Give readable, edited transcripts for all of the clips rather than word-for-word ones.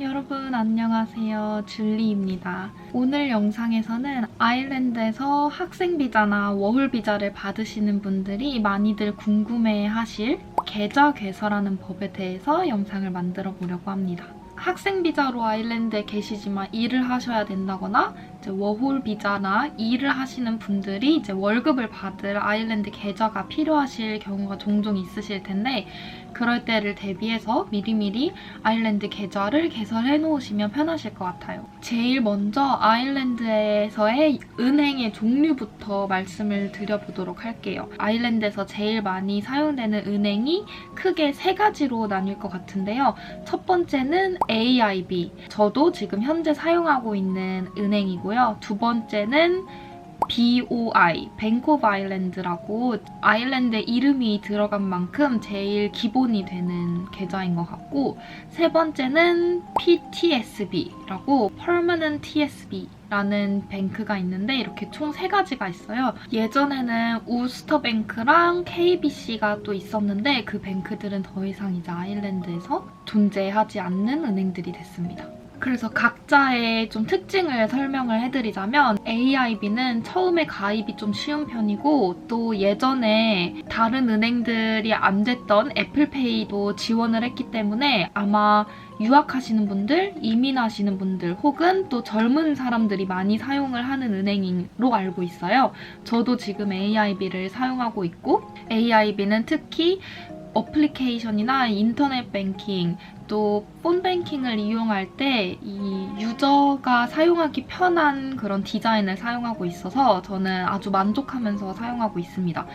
여러분 안녕하세요. 줄리입니다. 오늘 영상에서는 아일랜드에서 학생비자나 워홀비자를 받으시는 분들이 많이들 궁금해하실 계좌 개설하는 법에 대해서 영상을 만들어 보려고 합니다. 학생비자로 아일랜드에 계시지만 일을 하셔야 된다거나 이제 워홀 비자나 일을 하시는 분들이 이제 월급을 받을 아일랜드 계좌가 필요하실 경우가 종종 있으실 텐데 그럴 때를 대비해서 미리미리 아일랜드 계좌를 개설해 놓으시면 편하실 것 같아요. 제일 먼저 아일랜드에서의 은행의 종류부터 말씀을 드려보도록 할게요. 아일랜드에서 제일 많이 사용되는 은행이 크게 세 가지로 나뉠 것 같은데요. 첫 번째는 AIB. 저도 지금 현재 사용하고 있는 은행이고요. 두 번째는 BOI, 뱅크 오브 아일랜드라고 아일랜드 이름이 들어간 만큼 제일 기본이 되는 계좌인 것 같고, 세 번째는 PTSB라고 Permanent TSB 라는 뱅크가 있는데 이렇게 총 3가지가 있어요. 예전에는 우스터뱅크랑 KBC가 또 있었는데 그 뱅크들은 더 이상 이제 아일랜드에서 존재하지 않는 은행들이 됐습니다. 그래서 각자의 좀 특징을 설명을 해드리자면 AIB는 처음에 가입이 좀 쉬운 편이고 또 예전에 다른 은행들이 안 됐던 애플페이도 지원을 했기 때문에 아마 유학하시는 분들, 이민하시는 분들 혹은 또 젊은 사람들이 많이 사용을 하는 은행으로 알고 있어요. 저도 지금 AIB를 사용하고 있고 AIB는 특히 어플리케이션이나 인터넷 뱅킹 또 폰뱅킹을 이용할 때 이 유저가 사용하기 편한 그런 디자인을 사용하고 있어서 저는 아주 만족하면서 사용하고 있습니다.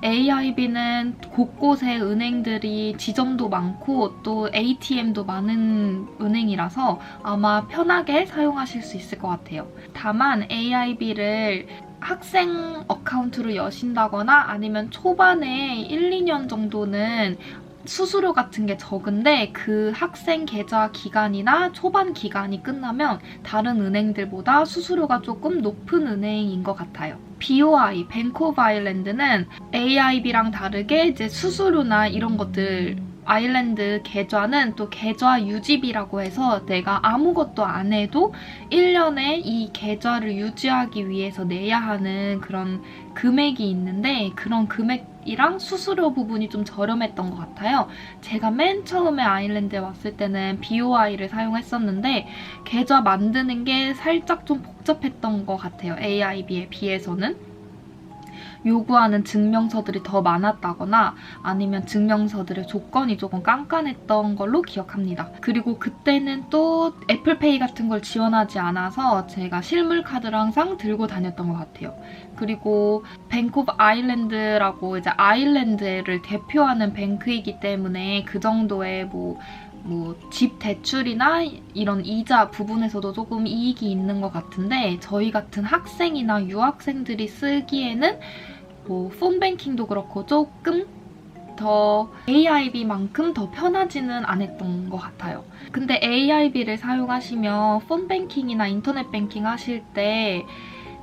AIB는 곳곳에 은행들이 지점도 많고 또 ATM도 많은 은행이라서 아마 편하게 사용하실 수 있을 것 같아요. 다만 AIB를 학생 어카운트로 여신다거나 아니면 초반에 1, 2년 정도는 수수료 같은 게 적은데 그 학생 계좌 기간이나 초반 기간이 끝나면 다른 은행들보다 수수료가 조금 높은 은행인 것 같아요. BOI, 뱅크 오브 아일랜드는 AIB랑 다르게 이제 수수료나 이런 것들 아일랜드 계좌는 또 계좌 유지비라고 해서 내가 아무것도 안 해도 1년에 이 계좌를 유지하기 위해서 내야 하는 그런 금액이 있는데 그런 금액이랑 수수료 부분이 좀 저렴했던 것 같아요. 제가 맨 처음에 아일랜드에 왔을 때는 BOI를 사용했었는데 계좌 만드는 게 살짝 좀 복잡했던 것 같아요. AIB에 비해서는. 요구하는 증명서들이 더 많았다거나 아니면 증명서들의 조건이 조금 깐깐했던 걸로 기억합니다. 그리고 그때는 또 애플페이 같은 걸 지원하지 않아서 제가 실물 카드를 항상 들고 다녔던 것 같아요. 그리고 뱅크 오브 아일랜드라고 이제 아일랜드를 대표하는 뱅크이기 때문에 그 정도의 집 대출이나 이런 이자 부분에서도 조금 이익이 있는 것 같은데 저희 같은 학생이나 유학생들이 쓰기에는 폰뱅킹도 그렇고 조금 더 AIB만큼 더 편하지는 않았던 것 같아요. 근데 AIB를 사용하시면 폰뱅킹이나 인터넷 뱅킹 하실 때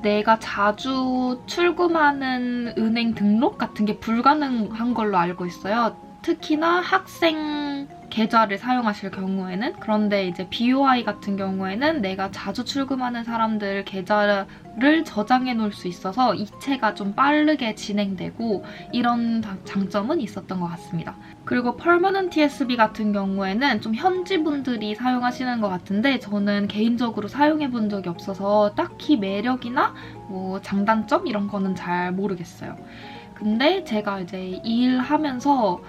내가 자주 출금하는 은행 등록 같은 게 불가능한 걸로 알고 있어요. 특히나 학생 계좌를 사용하실 경우에는. 그런데 이제 BOI 같은 경우에는 내가 자주 출금하는 사람들 계좌를 저장해 놓을 수 있어서 이체가 좀 빠르게 진행되고 이런 장점은 있었던 것 같습니다. 그리고 Permanent TSB 같은 경우에는 좀 현지 분들이 사용하시는 것 같은데 저는 개인적으로 사용해 본 적이 없어서 딱히 매력이나 장단점 이런 거는 잘 모르겠어요. 근데 제가 이제 일하면서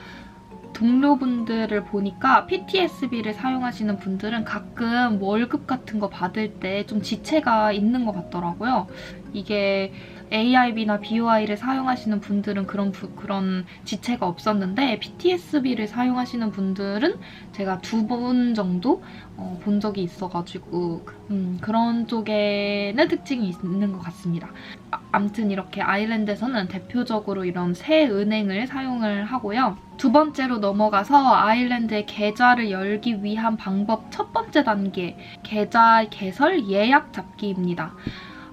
동료분들을 보니까 PTSB를 사용하시는 분들은 가끔 월급 같은 거 받을 때 좀 지체가 있는 것 같더라고요. 이게 AIB나 BOI를 사용하시는 분들은 그런 지체가 없었는데 PTSB를 사용하시는 분들은 제가 2번 정도 본 적이 있어가지고 그런 쪽에는 특징이 있는 것 같습니다. 아무튼 이렇게 아일랜드에서는 대표적으로 이런 세 은행을 사용을 하고요. 두 번째로 넘어가서 아일랜드의 계좌를 열기 위한 방법 첫 번째 단계, 계좌 개설 예약 잡기입니다.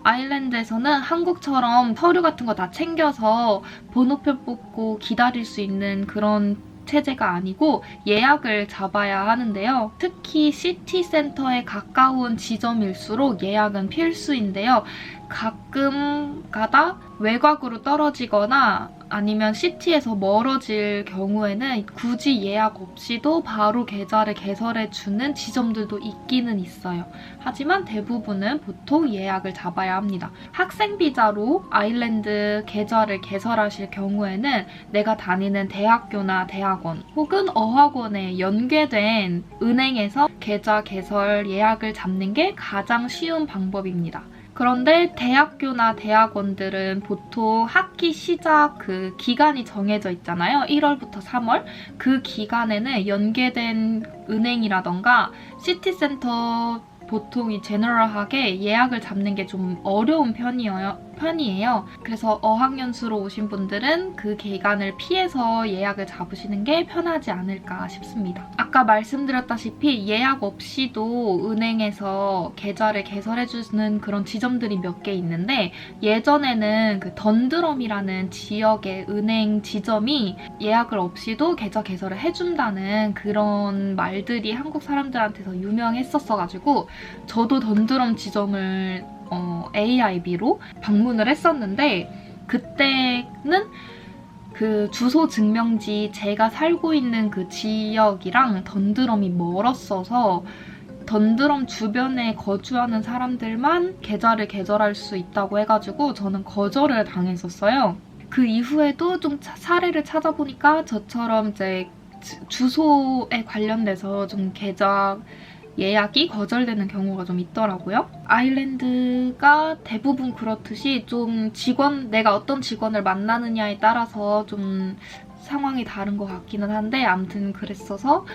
아일랜드에서는 한국처럼 서류 같은 거 다 챙겨서 번호표 뽑고 기다릴 수 있는 그런 체제가 아니고 예약을 잡아야 하는데요. 특히 시티센터에 가까운 지점일수록 예약은 필수인데요. 가끔 가다 외곽으로 떨어지거나 아니면 시티에서 멀어질 경우에는 굳이 예약 없이도 바로 계좌를 개설해주는 지점들도 있기는 있어요. 하지만 대부분은 보통 예약을 잡아야 합니다. 학생 비자로 아일랜드 계좌를 개설하실 경우에는 내가 다니는 대학교나 대학원 혹은 어학원에 연계된 은행에서 계좌 개설 예약을 잡는 게 가장 쉬운 방법입니다. 그런데 대학교나 대학원들은 보통 학기 시작 그 기간이 정해져 있잖아요. 1월부터 3월. 그 기간에는 연계된 은행이라던가 시티센터 보통 이 제너럴하게 예약을 잡는 게 좀 어려운 편이에요. 그래서 어학연수로 오신 분들은 그 기간을 피해서 예약을 잡으시는 게 편하지 않을까 싶습니다. 아까 말씀드렸다시피 예약 없이도 은행에서 계좌를 개설해주는 그런 지점들이 몇 개 있는데 예전에는 그 던드럼이라는 지역의 은행 지점이 예약을 없이도 계좌 개설을 해준다는 그런 말들이 한국 사람들한테서 유명했었어가지고 저도 던드럼 지점을 AIB로 방문을 했었는데 그때는 그 주소 증명지 제가 살고 있는 그 지역이랑 던드럼이 멀었어서 던드럼 주변에 거주하는 사람들만 계좌를 개설할 수 있다고 해가지고 저는 거절을 당했었어요. 그 이후에도 좀 사례를 찾아보니까 저처럼 이제 주소에 관련돼서 좀 계좌 예약이 거절되는 경우가 좀 있더라고요. 아일랜드가 대부분 그렇듯이 좀 내가 어떤 직원을 만나느냐에 따라서 좀 상황이 다른 것 같기는 한데 아무튼 그랬어서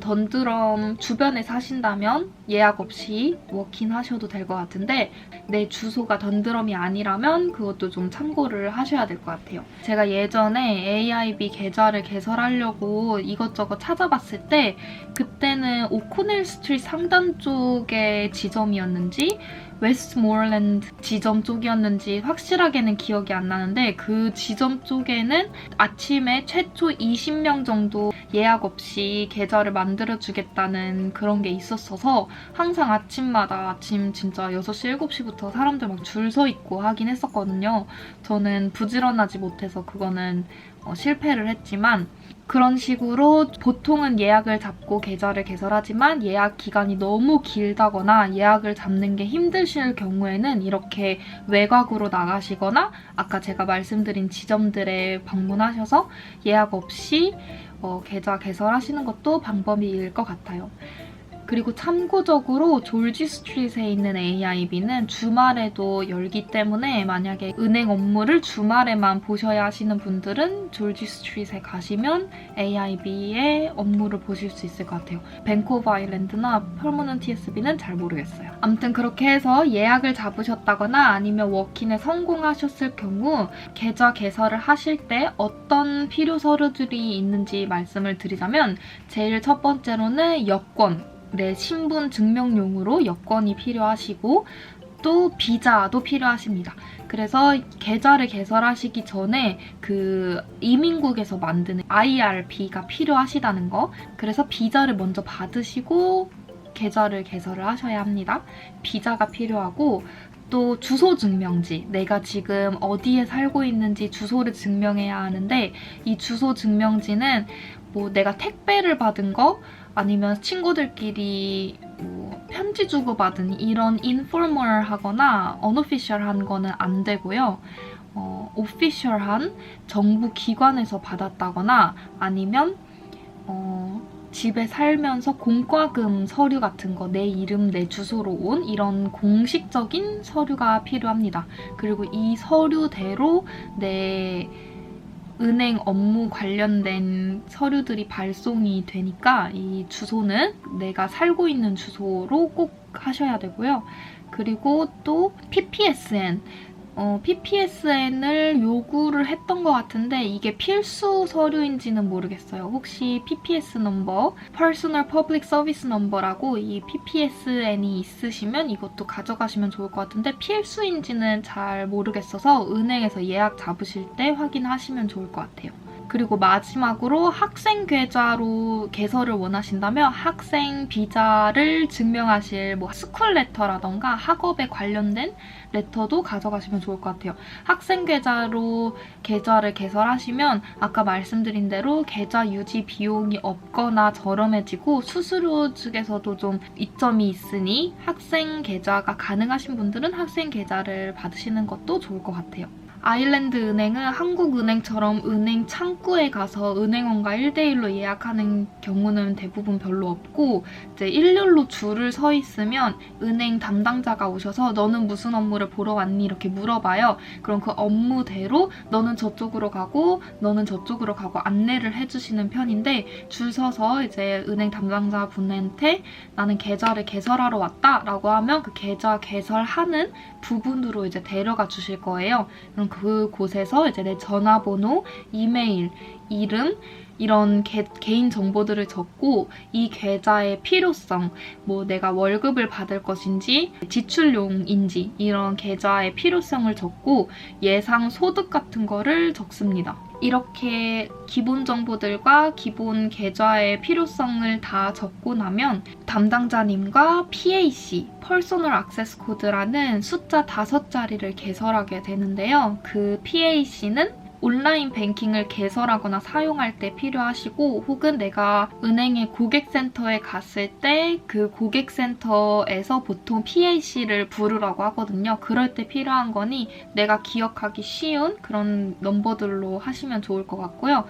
던드럼 주변에 사신다면 예약 없이 워킹하셔도 될 것 같은데 내 주소가 던드럼이 아니라면 그것도 좀 참고를 하셔야 될 것 같아요. 제가 예전에 AIB 계좌를 개설하려고 이것저것 찾아봤을 때 그때는 오코넬 스트리트 상단 쪽의 지점이었는지 웨스트모어랜드 지점 쪽이었는지 확실하게는 기억이 안 나는데 그 지점 쪽에는 아침에 최초 20명 정도 예약 없이 계좌를 만들어주겠다는 그런 게 있었어서 항상 아침 진짜 6시, 7시부터 사람들 막 줄 서 있고 하긴 했었거든요. 저는 부지런하지 못해서 그거는 실패를 했지만 그런 식으로 보통은 예약을 잡고 계좌를 개설하지만 예약 기간이 너무 길다거나 예약을 잡는 게 힘드실 경우에는 이렇게 외곽으로 나가시거나 아까 제가 말씀드린 지점들에 방문하셔서 예약 없이 계좌 개설하시는 것도 방법일 것 같아요. 그리고 참고적으로 졸지 스트릿에 있는 AIB는 주말에도 열기 때문에 만약에 은행 업무를 주말에만 보셔야 하시는 분들은 졸지 스트릿에 가시면 AIB의 업무를 보실 수 있을 것 같아요. 밴쿠버 아일랜드나 퍼머넌트 TSB는 잘 모르겠어요. 아무튼 그렇게 해서 예약을 잡으셨다거나 아니면 워킹에 성공하셨을 경우 계좌 개설을 하실 때 어떤 필요 서류들이 있는지 말씀을 드리자면 제일 첫 번째로는 여권, 네, 신분 증명용으로 여권이 필요하시고 또 비자도 필요하십니다. 그래서 계좌를 개설하시기 전에 그 이민국에서 만드는 IRB가 필요하시다는 거. 그래서 비자를 먼저 받으시고 계좌를 개설을 하셔야 합니다. 비자가 필요하고 또 주소 증명지, 내가 지금 어디에 살고 있는지 주소를 증명해야 하는데 이 주소 증명지는 뭐 내가 택배를 받은 거 아니면 친구들끼리 뭐 편지 주고받은 이런 인포멀하거나 언오피셜한 거는 안 되고요. 오피셜한 정부 기관에서 받았다거나 아니면 집에 살면서 공과금 서류 같은 거, 내 이름, 내 주소로 온 이런 공식적인 서류가 필요합니다. 그리고 이 서류대로 내 은행 업무 관련된 서류들이 발송이 되니까 이 주소는 내가 살고 있는 주소로 꼭 하셔야 되고요. 그리고 또 PPSN. PPSN을 요구를 했던 것 같은데 이게 필수 서류인지는 모르겠어요. 혹시 PPS 넘버, Personal Public Service Number라고 이 PPSN이 있으시면 이것도 가져가시면 좋을 것 같은데 필수인지는 잘 모르겠어서 은행에서 예약 잡으실 때 확인하시면 좋을 것 같아요. 그리고 마지막으로 학생 계좌로 개설을 원하신다면 학생 비자를 증명하실 뭐 스쿨 레터라던가 학업에 관련된 레터도 가져가시면 좋을 것 같아요. 학생 계좌로 계좌를 개설하시면 아까 말씀드린 대로 계좌 유지 비용이 없거나 저렴해지고 수수료 측에서도 좀 이점이 있으니 학생 계좌가 가능하신 분들은 학생 계좌를 받으시는 것도 좋을 것 같아요. 아일랜드 은행은 한국은행처럼 은행 창구에 가서 은행원과 1대1로 예약하는 경우는 대부분 별로 없고 이제 일렬로 줄을 서 있으면 은행 담당자가 오셔서 너는 무슨 업무를 보러 왔니? 이렇게 물어봐요. 그럼 그 업무대로 너는 저쪽으로 가고 너는 저쪽으로 가고 안내를 해주시는 편인데 줄 서서 이제 은행 담당자 분한테 나는 계좌를 개설하러 왔다 라고 하면 그 계좌 개설하는 부분으로 이제 데려가 주실 거예요. 그럼 그곳에서 이제 내 전화번호, 이메일, 이름 이런 개인 정보들을 적고 이 계좌의 필요성, 뭐 내가 월급을 받을 것인지 지출용인지 이런 계좌의 필요성을 적고 예상 소득 같은 거를 적습니다. 이렇게 기본 정보들과 기본 계좌의 필요성을 다 적고 나면 담당자님과 PAC, 퍼스널 액세스 코드라는 숫자 5자리를 개설하게 되는데요. 그 PAC는 온라인 뱅킹을 개설하거나 사용할 때 필요하시고 혹은 내가 은행의 고객센터에 갔을 때 그 고객센터에서 보통 PAC를 부르라고 하거든요. 그럴 때 필요한 거니 내가 기억하기 쉬운 그런 넘버들로 하시면 좋을 것 같고요.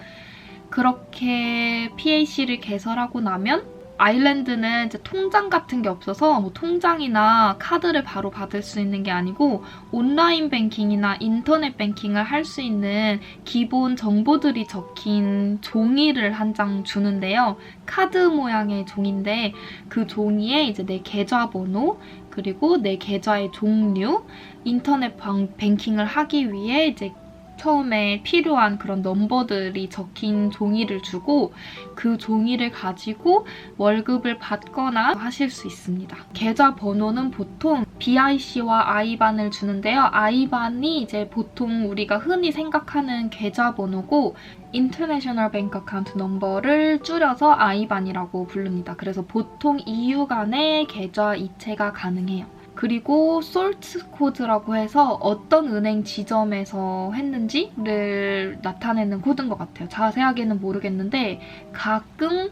그렇게 PAC를 개설하고 나면 아일랜드는 이제 통장 같은 게 없어서 뭐 통장이나 카드를 바로 받을 수 있는 게 아니고 온라인 뱅킹이나 인터넷 뱅킹을 할 수 있는 기본 정보들이 적힌 종이를 한 장 주는데요. 카드 모양의 종인데 그 종이에 이제 내 계좌번호 그리고 내 계좌의 종류, 인터넷 뱅킹을 하기 위해 이제 처음에 필요한 그런 넘버들이 적힌 종이를 주고 그 종이를 가지고 월급을 받거나 하실 수 있습니다. 계좌 번호는 보통 BIC와 아이반을 주는데요. 아이반이 이제 보통 우리가 흔히 생각하는 계좌 번호고 International Bank Account Number를 줄여서 아이반이라고 부릅니다. 그래서 보통 EU 간의 계좌 이체가 가능해요. 그리고 솔트 코드라고 해서 어떤 은행 지점에서 했는지를 나타내는 코드인 것 같아요. 자세하게는 모르겠는데 가끔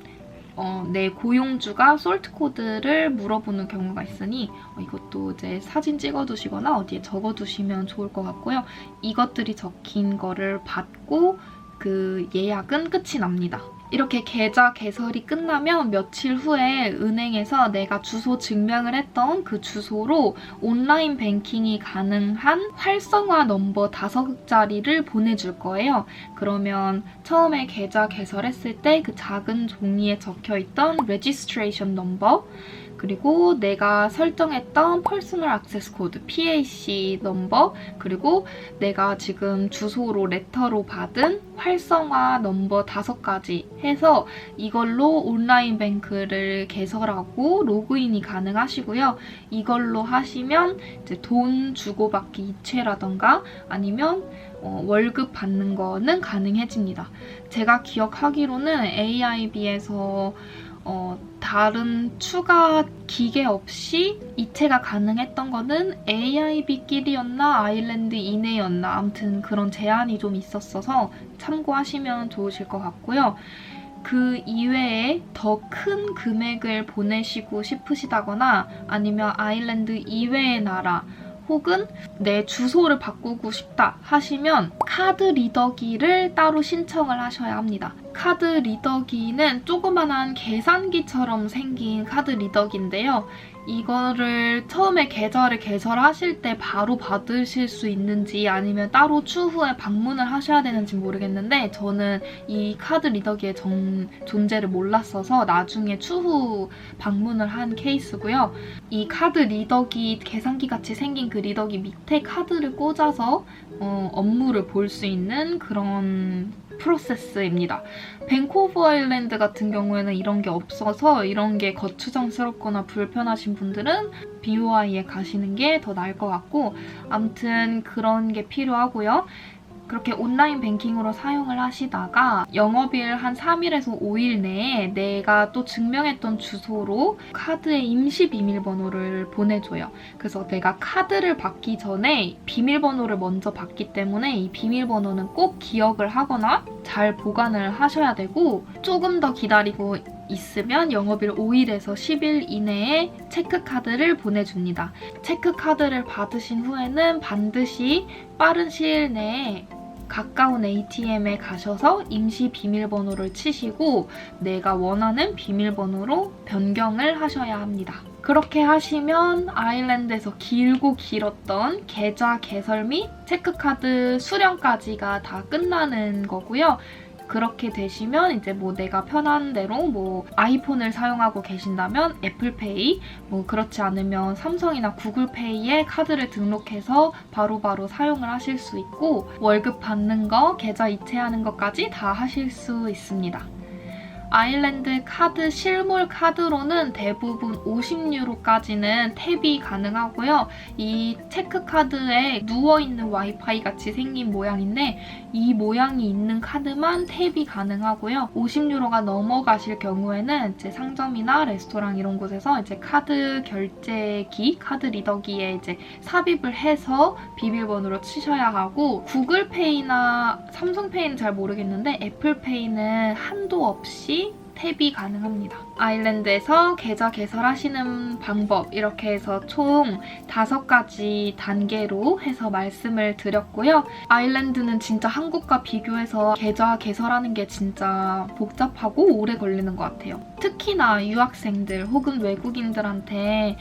내 고용주가 솔트 코드를 물어보는 경우가 있으니 이것도 이제 사진 찍어두시거나 어디에 적어두시면 좋을 것 같고요. 이것들이 적힌 거를 받고 그 예약은 끝이 납니다. 이렇게 계좌 개설이 끝나면 며칠 후에 은행에서 내가 주소 증명을 했던 그 주소로 온라인 뱅킹이 가능한 활성화 넘버 5자리를 보내줄 거예요. 그러면 처음에 계좌 개설했을 때 그 작은 종이에 적혀있던 registration number 그리고 내가 설정했던 퍼스널 액세스 코드, PAC 넘버, 그리고 내가 지금 주소로 레터로 받은 활성화 넘버 5가지 해서 이걸로 온라인 뱅크를 개설하고 로그인이 가능하시고요. 이걸로 하시면 이제 돈 주고받기 이체라던가 아니면 월급 받는 거는 가능해집니다. 제가 기억하기로는 AIB에서 다른 추가 기계 없이 이체가 가능했던 거는 AIB끼리였나 아일랜드 이내였나 아무튼 그런 제한이 좀 있었어서 참고하시면 좋으실 것 같고요. 그 이외에 더 큰 금액을 보내시고 싶으시다거나 아니면 아일랜드 이외의 나라 혹은 내 주소를 바꾸고 싶다 하시면 카드 리더기를 따로 신청을 하셔야 합니다. 카드 리더기는 조그만한 계산기처럼 생긴 카드 리더기인데요. 이거를 처음에 계좌를 개설하실 때 바로 받으실 수 있는지 아니면 따로 추후에 방문을 하셔야 되는지 모르겠는데 저는 이 카드 리더기의 존재를 몰랐어서 나중에 추후 방문을 한 케이스고요. 이 카드 리더기, 계산기 같이 생긴 그 리더기 밑에 카드를 꽂아서 업무를 볼 수 있는 그런 프로세스입니다. 밴쿠버 아일랜드 같은 경우에는 이런 게 없어서 이런 게 거추장스럽거나 불편하신 분들은 BOI에 가시는 게 더 나을 것 같고 아무튼 그런 게 필요하고요. 그렇게 온라인 뱅킹으로 사용을 하시다가 영업일 한 3일에서 5일 내에 내가 또 증명했던 주소로 카드의 임시 비밀번호를 보내줘요. 그래서 내가 카드를 받기 전에 비밀번호를 먼저 받기 때문에 이 비밀번호는 꼭 기억을 하거나 잘 보관을 하셔야 되고, 조금 더 기다리고 있으면 영업일 5일에서 10일 이내에 체크카드를 보내줍니다. 체크카드를 받으신 후에는 반드시 빠른 시일 내에 가까운 ATM에 가셔서 임시 비밀번호를 치시고 내가 원하는 비밀번호로 변경을 하셔야 합니다. 그렇게 하시면 아일랜드에서 길고 길었던 계좌 개설 및 체크카드 수령까지가 다 끝나는 거고요. 그렇게 되시면 이제 뭐 내가 편한 대로 뭐 아이폰을 사용하고 계신다면 애플페이, 뭐 그렇지 않으면 삼성이나 구글페이에 카드를 등록해서 바로바로 사용을 하실 수 있고, 월급 받는 거, 계좌 이체하는 것까지 다 하실 수 있습니다. 아일랜드 카드 실물 카드로는 대부분 50유로까지는 탭이 가능하고요. 이 체크카드에 누워있는 와이파이 같이 생긴 모양인데 이 모양이 있는 카드만 탭이 가능하고요. 50유로가 넘어가실 경우에는 이제 상점이나 레스토랑 이런 곳에서 이제 카드 결제기, 카드 리더기에 이제 삽입을 해서 비밀번호로 치셔야 하고, 구글페이나 삼성페이는 잘 모르겠는데 애플페이는 한도 없이 탭이 가능합니다. 아일랜드에서 계좌 개설하시는 방법, 이렇게 해서 총 5가지 단계로 해서 말씀을 드렸고요. 아일랜드는 진짜 한국과 비교해서 계좌 개설하는 게 진짜 복잡하고 오래 걸리는 것 같아요. 특히나 유학생들 혹은 외국인들한테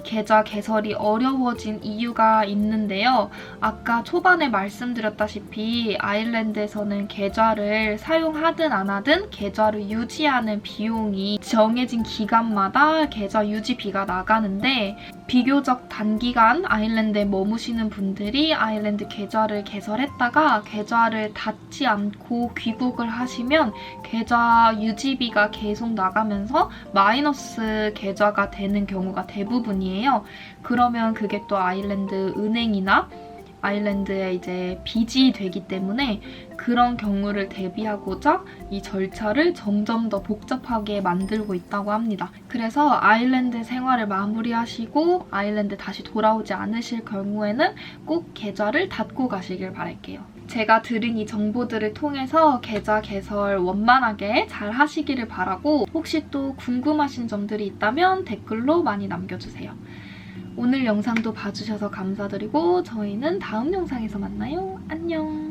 계좌 개설이 어려워진 이유가 있는데요. 아까 초반에 말씀드렸다시피 아일랜드에서는 계좌를 사용하든 안 하든 계좌를 유지하는 비용이 정해진 기간마다 계좌 유지비가 나가는데, 비교적 단기간 아일랜드에 머무시는 분들이 아일랜드 계좌를 개설했다가 계좌를 닫지 않고 귀국을 하시면 계좌 유지비가 계속 나가면서 마이너스 계좌가 되는 경우가 대부분이에요. 그러면 그게 또 아일랜드 은행이나 아일랜드에 이제 빚이 되기 때문에 그런 경우를 대비하고자 이 절차를 점점 더 복잡하게 만들고 있다고 합니다. 그래서 아일랜드 생활을 마무리하시고 아일랜드 다시 돌아오지 않으실 경우에는 꼭 계좌를 닫고 가시길 바랄게요. 제가 드린 이 정보들을 통해서 계좌 개설 원만하게 잘 하시기를 바라고, 혹시 또 궁금하신 점들이 있다면 댓글로 많이 남겨주세요. 오늘 영상도 봐주셔서 감사드리고 저희는 다음 영상에서 만나요. 안녕!